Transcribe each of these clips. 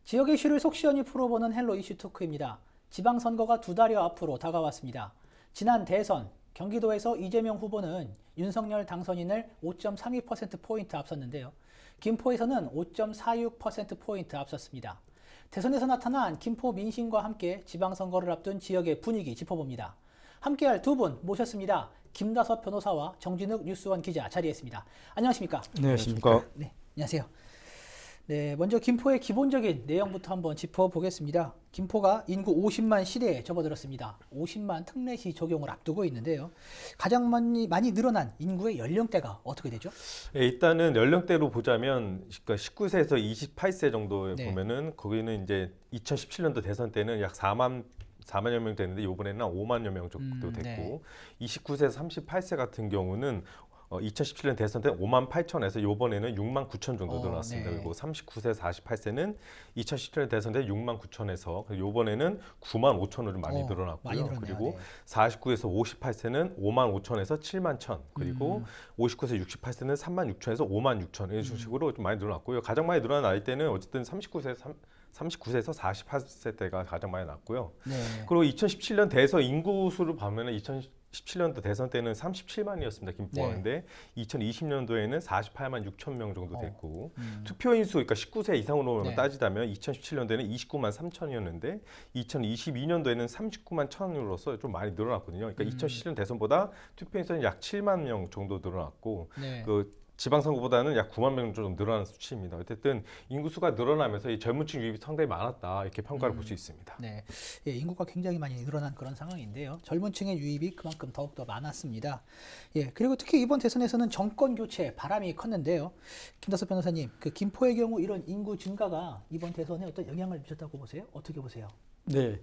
지역 이슈를 속 시원히 풀어보는 헬로 이슈 토크입니다. 지방선거가 2달여 앞으로 다가왔습니다. 지난 대선, 경기도에서 이재명 후보는 윤석열 당선인을 5.32%포인트 앞섰는데요. 김포에서는 5.46%포인트 앞섰습니다. 대선에서 나타난 김포 민심과 함께 지방선거를 앞둔 지역의 분위기 짚어봅니다. 함께할 두 분 모셨습니다. 김다섭 변호사와 정진욱 뉴스원 기자 자리했습니다. 안녕하십니까? 안녕하십니까? 네, 안녕하세요. 네, 먼저 김포의 기본적인 내용부터 한번 짚어보겠습니다. 김포가 인구 50만 시대에 접어들었습니다. 50만 특례시 적용을 앞두고 있는데요. 가장 많이 늘어난 인구의 연령대가 어떻게 되죠? 네, 일단은 연령대로 보자면 19세에서 28세 정도에 보면은 거기는 이제 2017년도 대선 때는 약 4만여 명 됐는데 이번에는 5만여 명 정도 됐고 29세에서 38세 같은 경우는 2017년 대선 때 5만 8천에서 이번에는 6만 9천 정도 늘어났습니다. 그리고 39세, 48세는 2017년 대선 때 6만 9천에서 이번에는 9만 5천으로 많이 늘어났고요. 많이 늘었네요. 그리고 49에서 58세는 5만 5천에서 7만 천, 그리고 59에서 68세는 3만 6천에서 5만 6천 이런 식으로 좀 많이 늘어났고요. 가장 많이 늘어난 나이대는 어쨌든 39세에서 48세대가 가장 많이 났고요. 그리고 2017년 대선 인구수를 보면은 2017년도 대선 때는 37만이었습니다. 김포가. 근데 2020년도에는 48만 6천 명 정도 됐고 투표인 수, 그러니까 19세 이상으로 따지자면 2017년도에는 29만 3천이었는데 2022년도에는 39만 1천으로서 좀 많이 늘어났거든요. 그러니까 2017년 대선보다 투표인 수는 약 7만 명 정도 늘어났고 지방선거보다는 약 9만 명 정도 늘어난 수치입니다. 어쨌든 인구수가 늘어나면서 이 젊은층 유입이 상당히 많았다 이렇게 평가를 볼 수 있습니다. 네, 예, 인구가 굉장히 많이 늘어난 그런 상황인데요. 젊은층의 유입이 그만큼 더욱더 많았습니다. 예, 그리고 특히 이번 대선에서는 정권 교체 바람이 컸는데요. 김다섭 변호사님, 그 김포의 경우 이런 인구 증가가 이번 대선에 어떤 영향을 미쳤다고 보세요? 어떻게 보세요? 네,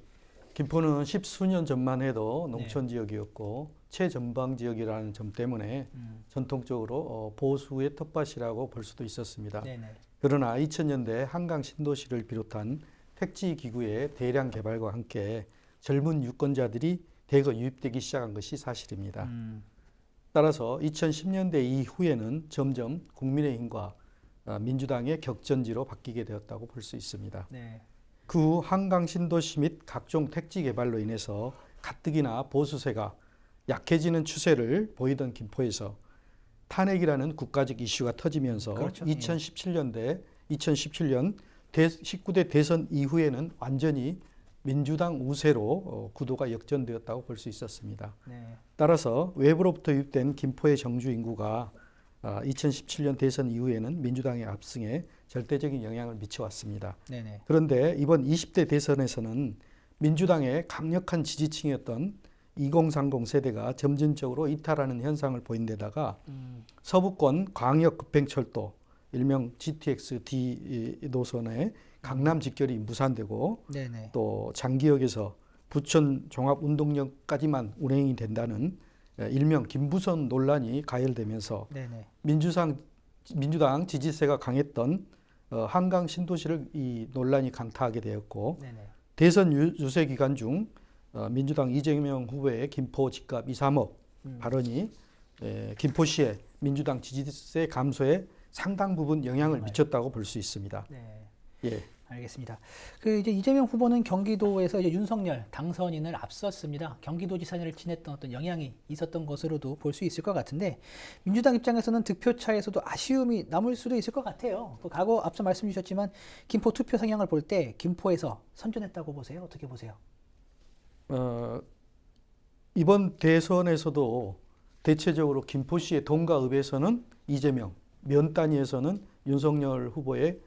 김포는 10수년 전만 해도 농촌 지역이었고 최전방 지역이라는 점 때문에 전통적으로 보수의 텃밭이라고 볼 수도 있었습니다. 그러나 2000년대 한강 신도시를 비롯한 택지 기구의 대량 개발과 함께 젊은 유권자들이 대거 유입되기 시작한 것이 사실입니다. 따라서 2010년대 이후에는 점점 국민의힘과 민주당의 격전지로 바뀌게 되었다고 볼 수 있습니다. 그 후 한강 신도시 및 각종 택지 개발로 인해서 가뜩이나 보수세가 약해지는 추세를 보이던 김포에서 탄핵이라는 국가적 이슈가 터지면서 2017년 19대 대선 이후에는 완전히 민주당 우세로 구도가 역전되었다고 볼 수 있었습니다. 따라서 외부로부터 유입된 김포의 정주 인구가 2017년 대선 이후에는 민주당의 압승에 절대적인 영향을 미쳐왔습니다. 그런데 이번 20대 대선에서는 민주당의 강력한 지지층이었던 2030 세대가 점진적으로 이탈하는 현상을 보인 데다가 서부권 광역 급행철도 일명 GTX-D 노선의 강남 직결이 무산되고 또 장기역에서 부천 종합운동역까지만 운행이 된다는 일명 김부선 논란이 가열되면서 민주당 지지세가 강했던 한강 신도시를 이 논란이 강타하게 되었고 대선 유세 기간 중 민주당 이재명 후보의 김포 집값 2, 3억 발언이 김포시의 민주당 지지세 감소에 상당 부분 영향을 미쳤다고 볼 수 있습니다. 예. 알겠습니다. 그 이제 이재명 후보는 경기도에서 이제 윤석열 당선인을 앞섰습니다. 경기도지사를 지냈던 어떤 영향이 있었던 것으로도 볼 수 있을 것 같은데 민주당 입장에서는 득표차에서도 아쉬움이 남을 수도 있을 것 같아요. 그 과거 앞서 말씀 주셨지만 김포 투표 성향을 볼 때 김포에서 선전했다고 보세요? 어떻게 보세요? 이번 대선에서도 대체적으로 김포시의 동가읍에서는 이재명, 면 단위에서는 윤석열 후보의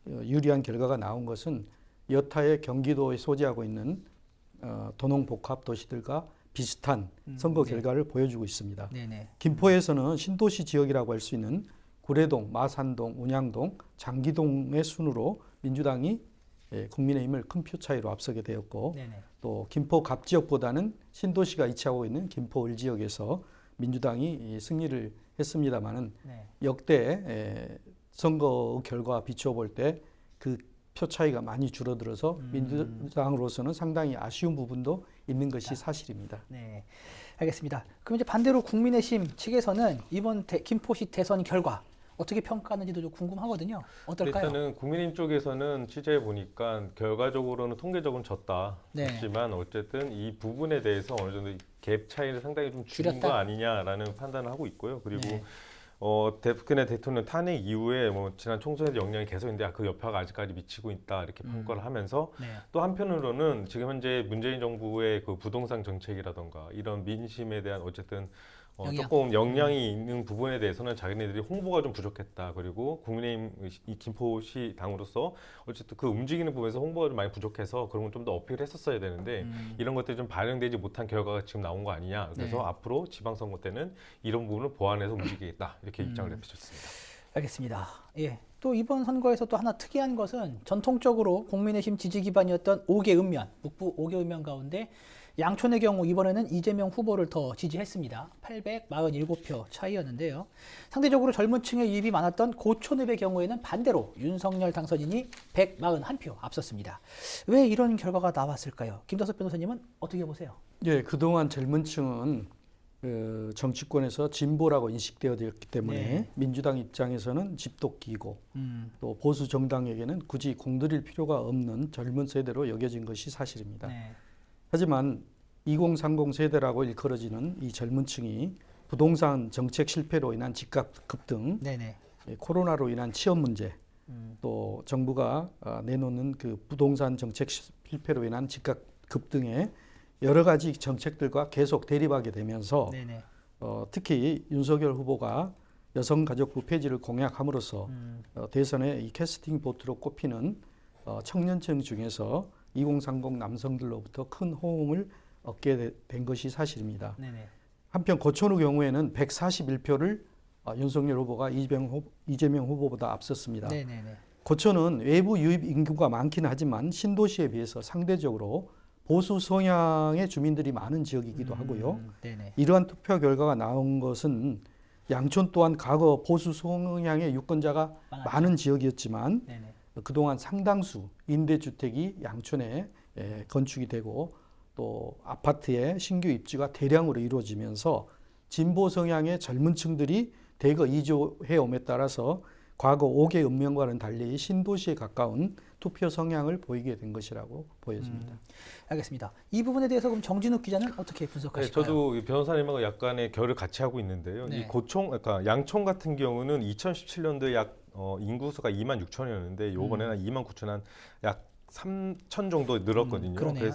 유리한 결과가 나온 것은 여타의 경기도에 소재하고 있는 도농복합 도시들과 비슷한 선거 결과를 보여주고 있습니다. 김포에서는 신도시 지역이라고 할 수 있는 구례동, 마산동, 운양동, 장기동의 순으로 민주당이 국민의힘을 큰 표 차이로 앞서게 되었고 또 김포 갑 지역보다는 신도시가 위치하고 있는 김포 을 지역에서 민주당이 승리를 했습니다마는 역대 선거 결과 비추어 볼 때 그 표 차이가 많이 줄어들어서 민주당으로서는 상당히 아쉬운 부분도 있는 것이 사실입니다. 네, 알겠습니다. 그럼 이제 반대로 국민의힘 측에서는 이번 김포시 대선 결과 어떻게 평가하는지도 좀 궁금하거든요. 어떨까요? 일단은 국민의힘 쪽에서는 취재해 보니까 결과적으로는 통계적으로는 졌다. 네. 하지만 어쨌든 이 부분에 대해서 어느 정도 갭 차이를 상당히 좀 줄인 줄였다? 거 아니냐라는 판단을 하고 있고요. 그리고 네. 박근혜 대통령 탄핵 이후에 뭐 지난 총선의 영향이 계속 있는데 그 여파가 아직까지 미치고 있다 이렇게 평가를 하면서 네. 또 한편으로는 지금 현재 문재인 정부의 그 부동산 정책이라던가 이런 민심에 대한 어쨌든 영향. 조금 영향이 있는 부분에 대해서는 자기네들이 홍보가 좀 부족했다. 그리고 국민의힘 이 김포시 당으로서 어쨌든 그 움직이는 부분에서 홍보가 좀 많이 부족해서 그런 건 좀 더 어필을 했었어야 되는데 이런 것들이 좀 반영되지 못한 결과가 지금 나온 거 아니냐. 그래서 네. 앞으로 지방선거 때는 이런 부분을 보완해서 움직이겠다. 이렇게 입장을 내비쳤습니다. 알겠습니다. 예. 또 이번 선거에서 또 하나 특이한 것은 전통적으로 국민의힘 지지 기반이었던 5개 읍면, 북부 5개 읍면 가운데 양촌의 경우 이번에는 이재명 후보를 더 지지했습니다. 847표 차이였는데요. 상대적으로 젊은 층의 유입이 많았던 고촌읍의 경우에는 반대로 윤석열 당선인이 141표 앞섰습니다. 왜 이런 결과가 나왔을까요? 김다섭 변호사님은 어떻게 보세요? 예, 그동안 젊은 층은 정치권에서 진보라고 인식되어졌기 때문에 네. 민주당 입장에서는 집도끼고 또 보수 정당에게는 굳이 공들일 필요가 없는 젊은 세대로 여겨진 것이 사실입니다. 네. 하지만 2030 세대라고 일컬어지는 이 젊은 층이 부동산 정책 실패로 인한 집값 급등, 네네. 코로나로 인한 취업 문제, 또 정부가 내놓는 그 부동산 정책 실패로 인한 집값 급등에 여러 가지 정책들과 계속 대립하게 되면서 네네. 특히 윤석열 후보가 여성가족부 폐지를 공약함으로써 대선의 이 캐스팅 보트로 꼽히는 청년층 중에서 2030 남성들로부터 큰 호응을 얻게 된 것이 사실입니다. 네네. 한편 고촌의 경우에는 141표를 윤석열 후보가 이재명 후보보다 앞섰습니다. 네네네. 고촌은 외부 유입 인구가 많기는 하지만 신도시에 비해서 상대적으로 보수 성향의 주민들이 많은 지역이기도 하고요. 네네. 이러한 투표 결과가 나온 것은 양촌 또한 과거 보수 성향의 유권자가 많은 지역이었지만 네네. 그동안 상당수 임대주택이 양촌에 건축이 되고 또 아파트에 신규 입주가 대량으로 이루어지면서 진보 성향의 젊은 층들이 대거 이주해 옴에 따라서 과거 5개 읍면과는 달리 신도시에 가까운 투표 성향을 보이게 된 것이라고 보여집니다. 알겠습니다. 이 부분에 대해서 그럼 정진욱 기자는 어떻게 네, 분석하실까요? 저도 이 변호사님하고 약간의 결을 같이 하고 있는데요. 네. 이 그러니까 양촌 같은 경우는 2017년도에 약 인구수가 2만 6천이었는데 이번에는 2만 9천 약 3천 정도 늘었거든요. 그러네요.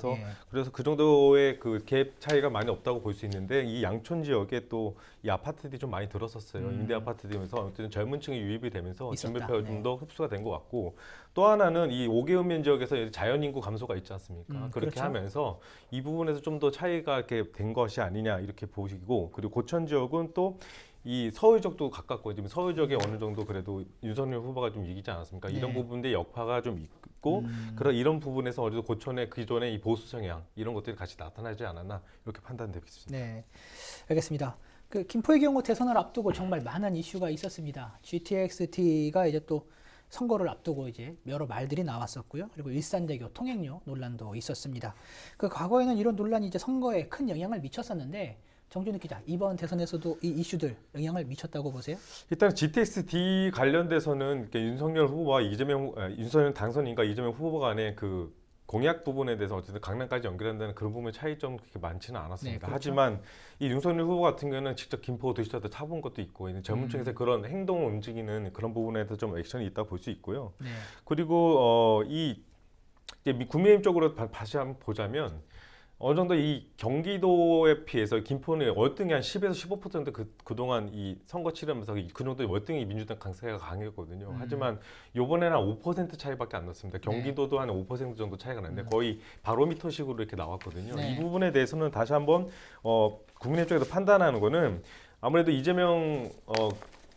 그래서 그 정도의 그 갭 차이가 많이 없다고 볼 수 있는데 이 양촌 지역에 또 이 아파트들이 좀 많이 들었었어요. 임대 아파트들면서 어쨌든 젊은층이 유입이 되면서 있었다. 주민표가 좀 더 흡수가 된 것 같고 또 하나는 이 5개 읍면 지역에서 자연 인구 감소가 있지 않습니까? 그렇게 그렇죠. 하면서 이 부분에서 좀 더 차이가 이렇게 된 것이 아니냐 이렇게 보시고 그리고 고천 지역은 또 이 서울 지역도 가깝고 지금 서울 지역에 어느 정도 그래도 윤석열 후보가 좀 이기지 않았습니까? 네. 이런 부분들의 여파가 좀 있고 이런 부분에서 어느 정도 고촌의 기존의 이 보수 성향 이런 것들이 같이 나타나지 않았나 이렇게 판단되고 있습니다. 네, 알겠습니다. 그 김포의 경우 대선을 앞두고 정말 많은 이슈가 있었습니다. GTX-T가 이제 또 선거를 앞두고 이제 여러 말들이 나왔었고요. 그리고 일산대교 통행료 논란도 있었습니다. 그 과거에는 이런 논란이 이제 선거에 큰 영향을 미쳤었는데 정준욱 기자, 이번 대선에서도 이 이슈들 영향을 미쳤다고 보세요? 일단 GTX-D 관련돼서는 윤석열 후보와 윤석열 당선인과 이재명 후보 간의 그 공약 부분에 대해서 어쨌든 강남까지 연결한다는 그런 부분의 차이점 그렇게 많지는 않았습니다. 네, 그렇죠. 하지만 이 윤석열 후보 같은 경우는 직접 김포 도시자도 타본 것도 있고 젊은층에서 그런 행동을 움직이는 그런 부분에 대해서 좀 액션이 있다 볼 수 있고요. 네. 그리고 이제 국민의힘 쪽으로 다시 한번 보자면 어느 정도 이 경기도에 비해서 김포는 월등히 한 10에서 15% 그동안 이 선거 치르면서 그 정도 월등히 민주당 강세가 강했거든요. 하지만 요번에는 한 5% 차이밖에 안 났습니다. 경기도도 한 5% 정도 차이가 났는데 거의 바로미터식으로 이렇게 나왔거든요. 네. 이 부분에 대해서는 다시 한번 국민의힘 쪽에서 판단하는 거는 아무래도 이재명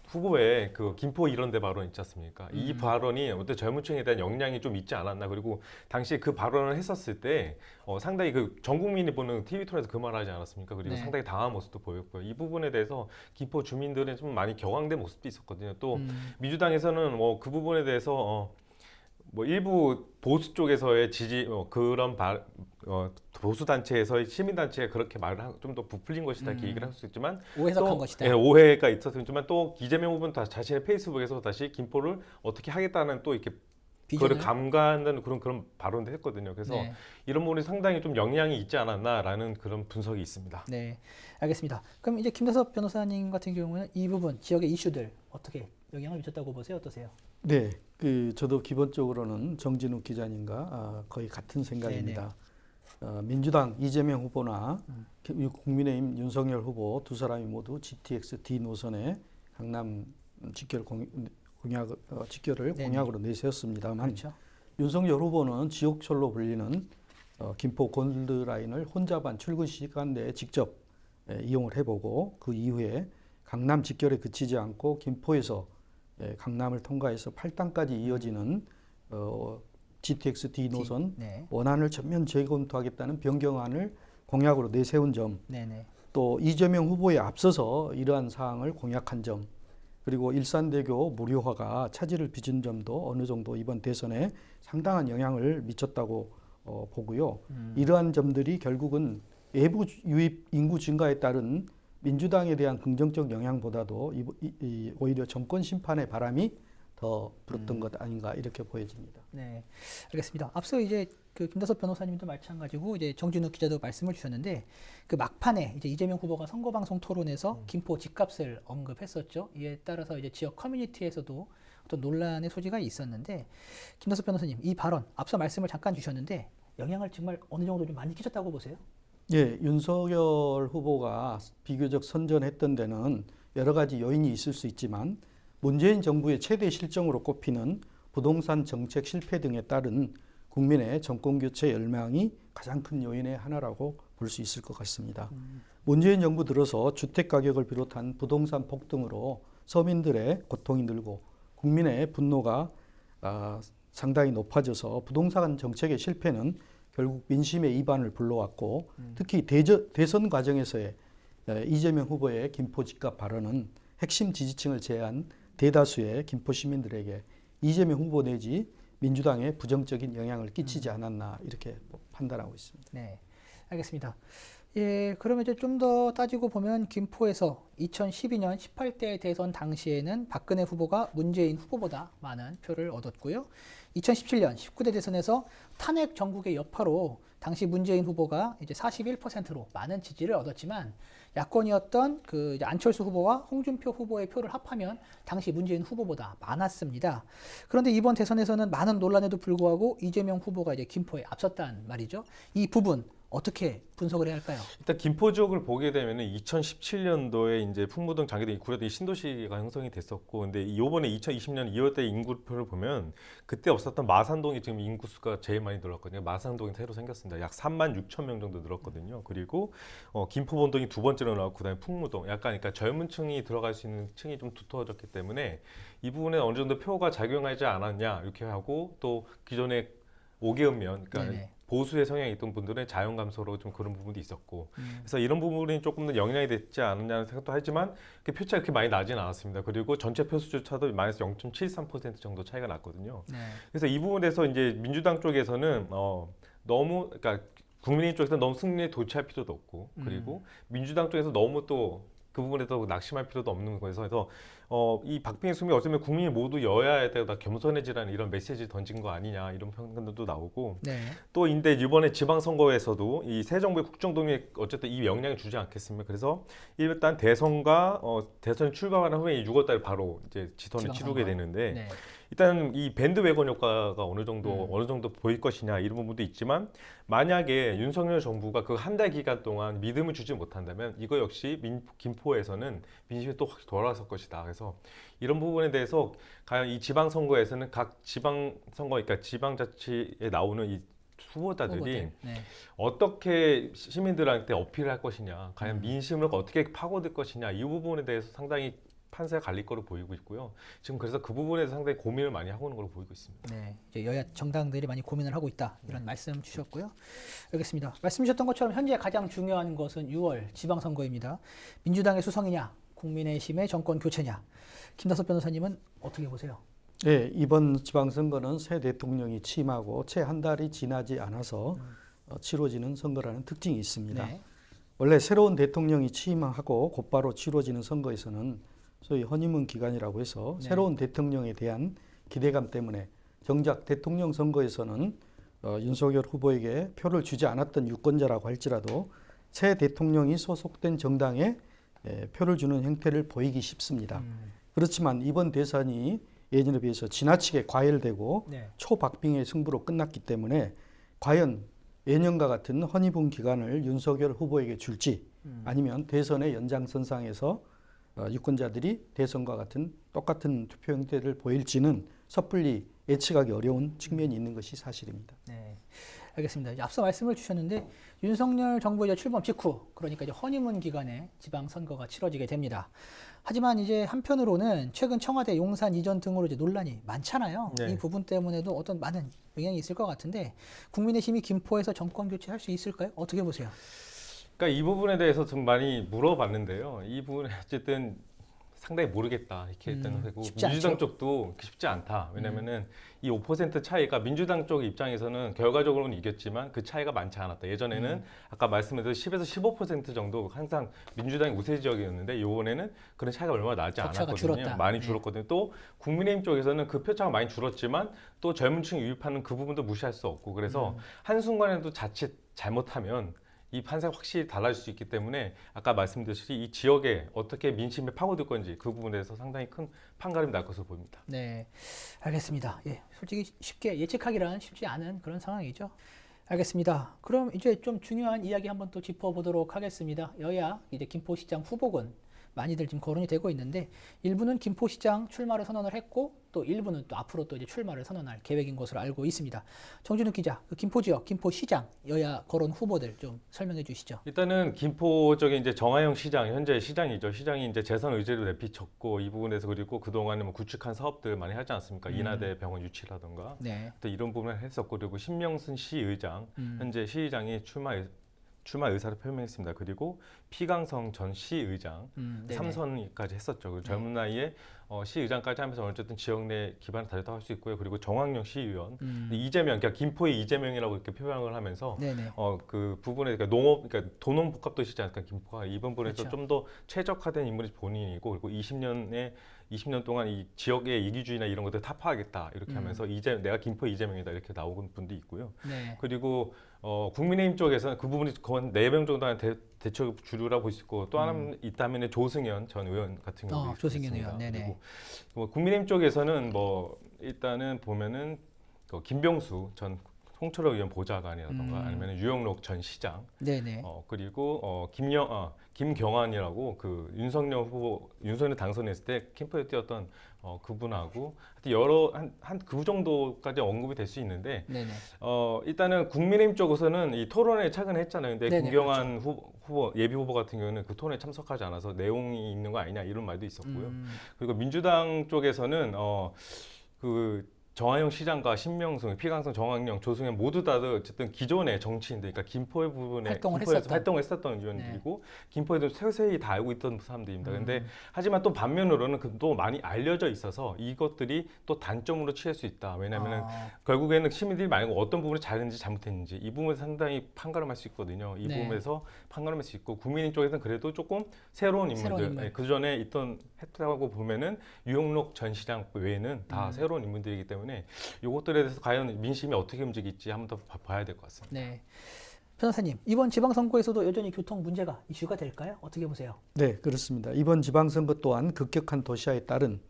후보의 그 김포 이런 데 발언 있지 않습니까? 이 발언이 어떤 젊은층에 대한 영향이 좀 있지 않았나. 그리고 당시에 그 발언을 했었을 때 상당히 그 전 국민이 보는 TV 토론에서 그 말하지 않았습니까? 그리고 네. 상당히 당한 모습도 보였고요. 이 부분에 대해서 김포 주민들은 좀 많이 격앙된 모습도 있었거든요. 또 민주당에서는 그 부분에 대해서 일부 보수 쪽에서의 지지 그런 보수 단체에서 시민 단체가 그렇게 말을 좀 더 부풀린 것이다 이렇게 얘기를 할 수 있지만 오해석한 또, 것이다. 예, 오해가 있었지만 또 이재명 후보는 자신의 페이스북에서 다시 김포를 어떻게 하겠다는 또 이렇게 그거를 비전을? 감가하는 그런 발언도 했거든요. 그래서 네. 이런 부분이 상당히 좀 영향이 있지 않았나라는 그런 분석이 있습니다. 네, 알겠습니다. 그럼 이제 김다섭 변호사님 같은 경우는 이 부분 지역의 이슈들 어떻게 영향을 미쳤다고 보세요? 어떠세요? 네, 저도 기본적으로는 정진욱 기자님과 거의 같은 생각입니다. 민주당 이재명 후보나 국민의힘 윤석열 후보 두 사람이 모두 GTX D 노선의 강남 직결을 네네. 공약으로 내세웠습니다만 그렇죠. 윤석열 후보는 지옥철로 불리는 김포 골드라인을 혼자반 출근 시간 내에 직접 이용을 해보고 그 이후에 강남 직결에 그치지 않고 김포에서 강남을 통과해서 팔당까지 이어지는 GTX D 노선 네. 원안을 전면 재검토하겠다는 변경안을 공약으로 내세운 점, 네네. 또 이재명 후보에 앞서서 이러한 사항을 공약한 점, 그리고 일산대교 무료화가 차질을 빚은 점도 어느 정도 이번 대선에 상당한 영향을 미쳤다고 보고요. 이러한 점들이 결국은 외부 유입 인구 증가에 따른 민주당에 대한 긍정적 영향보다도 오히려 정권 심판의 바람이 더 불었던 것 아닌가 이렇게 보여집니다. 네, 알겠습니다. 앞서 이제 그 김다섭 변호사님도 마찬가지고 이제 정진욱 기자도 말씀을 주셨는데 그 막판에 이제 이재명 후보가 선거방송 토론에서 김포 집값을 언급했었죠. 이에 따라서 이제 지역 커뮤니티에서도 어떤 논란의 소지가 있었는데 김다섭 변호사님 이 발언 앞서 말씀을 잠깐 주셨는데 영향을 정말 어느 정도 좀 많이 끼쳤다고 보세요? 예, 윤석열 후보가 비교적 선전했던 데는 여러 가지 요인이 있을 수 있지만 문재인 정부의 최대 실정으로 꼽히는 부동산 정책 실패 등에 따른 국민의 정권교체 열망이 가장 큰 요인의 하나라고 볼 수 있을 것 같습니다. 문재인 정부 들어서 주택가격을 비롯한 부동산 폭등으로 서민들의 고통이 늘고 국민의 분노가 상당히 높아져서 부동산 정책의 실패는 결국 민심의 이반을 불러왔고 특히 대선 과정에서의 이재명 후보의 김포 집값 발언은 핵심 지지층을 제한 대다수의 김포 시민들에게 이재명 후보 내지 민주당에 부정적인 영향을 끼치지 않았나 이렇게 판단하고 있습니다. 네, 알겠습니다. 예, 그러면 이제 좀 더 따지고 보면 김포에서 2012년 18대 대선 당시에는 박근혜 후보가 문재인 후보보다 많은 표를 얻었고요. 2017년 19대 대선에서 탄핵 정국의 여파로 당시 문재인 후보가 이제 41%로 많은 지지를 얻었지만 야권이었던 그 이제 안철수 후보와 홍준표 후보의 표를 합하면 당시 문재인 후보보다 많았습니다. 그런데 이번 대선에서는 많은 논란에도 불구하고 이재명 후보가 이제 김포에 앞섰단 말이죠. 이 부분 어떻게 분석을 해야 할까요? 일단 김포 지역을 보게 되면은 2017년도에 이제 풍무동, 장기동, 구례동 신도시가 형성이 됐었고, 근데 이번에 2020년 2월달 인구표를 보면 그때 없었던 마산동이 지금 인구수가 제일 많이 늘었거든요. 마산동이 새로 생겼습니다. 약 3만 6천 명 정도 늘었거든요. 그리고 김포본동이 두 번째로 나오고 그다음에 풍무동, 약간 그러니까 젊은 층이 들어갈 수 있는 층이 좀 두터워졌기 때문에 이 부분에 어느 정도 표가 작용하지 않았냐 이렇게 하고 또 기존에 5개읍면, 그러니까 네네. 보수의 성향이 있던 분들은 자연 감소로 좀 그런 부분도 있었고 그래서 이런 부분이 조금 더 영향이 됐지 않느냐는 생각도 하지만 표차가 그렇게 많이 나진 않았습니다. 그리고 전체 표수조차도 마이너스 0.73% 정도 차이가 났거든요. 네. 그래서 이 부분에서 이제 민주당 쪽에서는 너무 그러니까 국민의힘 쪽에서 너무 승리에 도취할 필요도 없고 그리고 민주당 쪽에서 너무 또 그 부분에 더 낙심할 필요도 없는 거에서 그래서 이 박빙의 승리 어쩌면 국민이 모두 여야에 대해 겸손해지라는 이런 메시지 던진 거 아니냐 이런 평론도 나오고 네. 또 인데 이번에 지방선거에서도 이 새 정부의 국정동력에 어쨌든 이 영향을 주지 않겠습니까? 그래서 일단 대선과 대선 출범하는 후에 6월달에 바로 이제 지선을 치르게 되는데 네. 일단 이 밴드웨건 효과가 어느 정도 보일 것이냐 이런 부분도 있지만 만약에 윤석열 정부가 그 한 달 기간 동안 믿음을 주지 못한다면 이거 역시 김포에서는 민심이 또 확 돌아설 것이다. 그래서 이런 부분에 대해서 과연 이 지방선거에서는 각 지방선거, 그러니까 지방자치에 나오는 이 후보자들이 네. 어떻게 시민들한테 어필을 할 것이냐, 과연 민심을 어떻게 파고들 것이냐 이 부분에 대해서 상당히 판세가 갈릴 거로 보이고 있고요. 지금 그래서 그 부분에서 상당히 고민을 많이 하고 있는 걸로 보이고 있습니다. 네, 이제 여야 정당들이 많이 고민을 하고 있다 이런 말씀 주셨고요. 알겠습니다. 말씀 주셨던 것처럼 현재 가장 중요한 것은 6월 지방선거입니다. 민주당의 수성이냐, 국민의힘의 정권 교체냐. 김다섭 변호사님은 어떻게 보세요? 네, 이번 지방선거는 새 대통령이 취임하고 채 한 달이 지나지 않아서 치러지는 선거라는 특징이 있습니다. 네. 원래 새로운 대통령이 취임하고 곧바로 치러지는 선거에서는 소위 허니문 기간이라고 해서 네. 새로운 대통령에 대한 기대감 때문에 정작 대통령 선거에서는 윤석열 후보에게 표를 주지 않았던 유권자라고 할지라도 새 대통령이 소속된 정당에 표를 주는 행태를 보이기 쉽습니다. 그렇지만 이번 대선이 예전에 비해서 지나치게 과열되고 네. 초박빙의 승부로 끝났기 때문에 과연 예년과 같은 허니문 기간을 윤석열 후보에게 줄지 아니면 대선의 연장선상에서 유권자들이 대선과 같은 똑같은 투표 형태를 보일지는 섣불리 예측하기 어려운 측면이 있는 것이 사실입니다. 네, 알겠습니다. 이제 앞서 말씀을 주셨는데 윤석열 정부 이제 출범 직후, 그러니까 이제 허니문 기간에 지방 선거가 치러지게 됩니다. 하지만 이제 한편으로는 최근 청와대 용산 이전 등으로 이제 논란이 많잖아요. 네. 이 부분 때문에도 어떤 많은 영향이 있을 것 같은데 국민의힘이 김포에서 정권 교체할 수 있을까요? 어떻게 보세요? 그러니까 이 부분에 대해서 좀 많이 물어봤는데요. 이 부분에 어쨌든 상당히 모르겠다 이렇게 일단 하고 쉽지 민주당 않죠? 쪽도 쉽지 않다. 왜냐면은 이 5% 차이가 민주당 쪽 입장에서는 결과적으로는 이겼지만 그 차이가 많지 않았다. 예전에는 아까 말씀드린 10에서 15% 정도 항상 민주당이 우세 지역이었는데 이번에는 그런 차이가 얼마 나지 격차가 않았거든요. 줄었다. 많이 네. 줄었거든요. 또 국민의힘 쪽에서는 그 표차가 많이 줄었지만 또 젊은 층 유입하는 그 부분도 무시할 수 없고 그래서 한순간에도 자칫 잘못하면 이 판세가 확실히 달라질 수 있기 때문에 아까 말씀드렸듯이 이 지역에 어떻게 민심이 파고들 건지 그 부분에 대해서 상당히 큰 판가름이 날 것으로 보입니다. 네, 알겠습니다. 예, 솔직히 쉽게 예측하기란 쉽지 않은 그런 상황이죠. 알겠습니다. 그럼 이제 좀 중요한 이야기 한번 또 짚어보도록 하겠습니다. 여야 이제 김포시장 후보군 많이들 지금 거론이 되고 있는데 일부는 김포시장 출마를 선언을 했고 또 일부는 또 앞으로 또 이제 출마를 선언할 계획인 것으로 알고 있습니다. 정준욱 기자, 그 김포 지역, 김포시장 여야 거론 후보들 좀 설명해 주시죠. 일단은 김포 쪽에 이제 정하영 시장 현재 시장이죠. 시장이 이제 재선 의지를 내비쳤고 이 부분에서 그리고 그동안에 뭐 구축한 사업들 많이 하지 않습니까? 인하대 병원 유치라든가 네. 또 이런 부분을 했었고 그리고 신명순 시의장 현재 시의장이 출마 의사를 표명했습니다. 그리고 피강성 전 시의장 네네. 3선까지 했었죠. 그 젊은 나이에 시의장까지 하면서 어쨌든 지역 내 기반을 다졌다고 할 수 있고요. 그리고 정황용 시의원, 이재명, 그러니까 김포의 이재명이라고 이렇게 표명을 하면서 네네. 그 부분에 그러니까 농업, 그러니까 도농 복합도시지 않을까 김포가 이 부분에서 그렇죠. 좀 더 최적화된 인물이 본인이고 그리고 20년 동안 이 지역의 이기주의나 이런 것들 타파하겠다 이렇게 하면서 내가 김포 이재명이다 이렇게 나오는 분도 있고요. 네. 그리고 국민의힘 쪽에서는 그 부분이 거의 4명 정도는 대처 주류라고 볼 수 있고 또 하나 있다면 조승현 전 의원 같은 경우도 조승현 있습니다. 의원, 네네. 그리고 뭐 국민의힘 쪽에서는 뭐 일단은 보면은 김병수 전 홍철호 의원 보좌관이라던가 아니면 유영록 전 시장, 네네. 그리고 김경환이라고 그 윤석열 당선했을 때 캠프에 뛰었던 그분하고 하여튼 여러 한 그 정도까지 언급이 될 수 있는데 네네. 일단은 국민의힘 쪽에서는 이 토론회 최근에 했잖아요. 근데 네네, 김경환 후보 예비 후보 같은 경우는 그 토론에 참석하지 않아서 내용이 있는 거 아니냐 이런 말도 있었고요. 그리고 민주당 쪽에서는 그 정하영 시장과 신명승, 피강성, 정황영, 조승현 모두 다 어쨌든 기존의 정치인들, 그러니까 김포의 부분에 활동을 했었던 의원들이고 김포에도 세세히 다 알고 있던 사람들입니다. 근데 하지만 또 반면으로는 또 많이 알려져 있어서 이것들이 또 단점으로 취할 수 있다. 왜냐하면은 결국에는 시민들이 말고 어떤 부분을 잘했는지 잘못했는지 이 부분에서 상당히 판가름할 수 있거든요. 이 네. 부분에서 판가름할 수 있고 국민인 쪽에서는 그래도 조금 새로운 인물들, 그 전에 있던 했다고 보면은 유영록 전 시장 외에는 다 새로운 인물들이기 때문에 이것들에 대해서 과연 민심이 어떻게 움직일지 한번 더 봐야 될 것 같습니다. 네. 변호사님, 이번 지방선거에서도 여전히 교통 문제가 이슈가 될까요? 어떻게 보세요? 네, 그렇습니다. 이번 지방선거 또한 급격한 도시화에 따른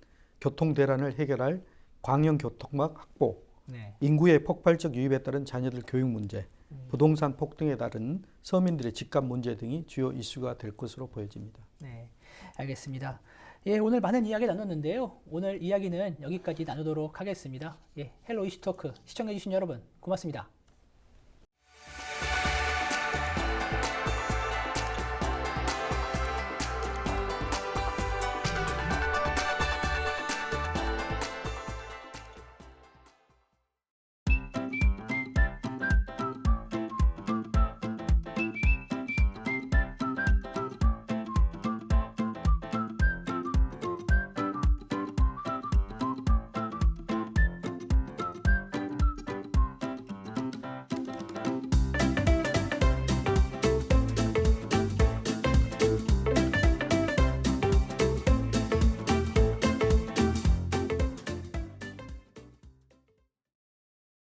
교통 대란을 해결할 광역교통망 확보, 네. 인구의 폭발적 유입에 따른 자녀들 교육 문제, 부동산 폭등에 따른 서민들의 집값 문제 등이 주요 이슈가 될 것으로 보여집니다. 네, 알겠습니다. 예, 오늘 많은 이야기 나눴는데요. 오늘 이야기는 여기까지 나누도록 하겠습니다. 예, 헬로 이슈토크 시청해주신 여러분 고맙습니다.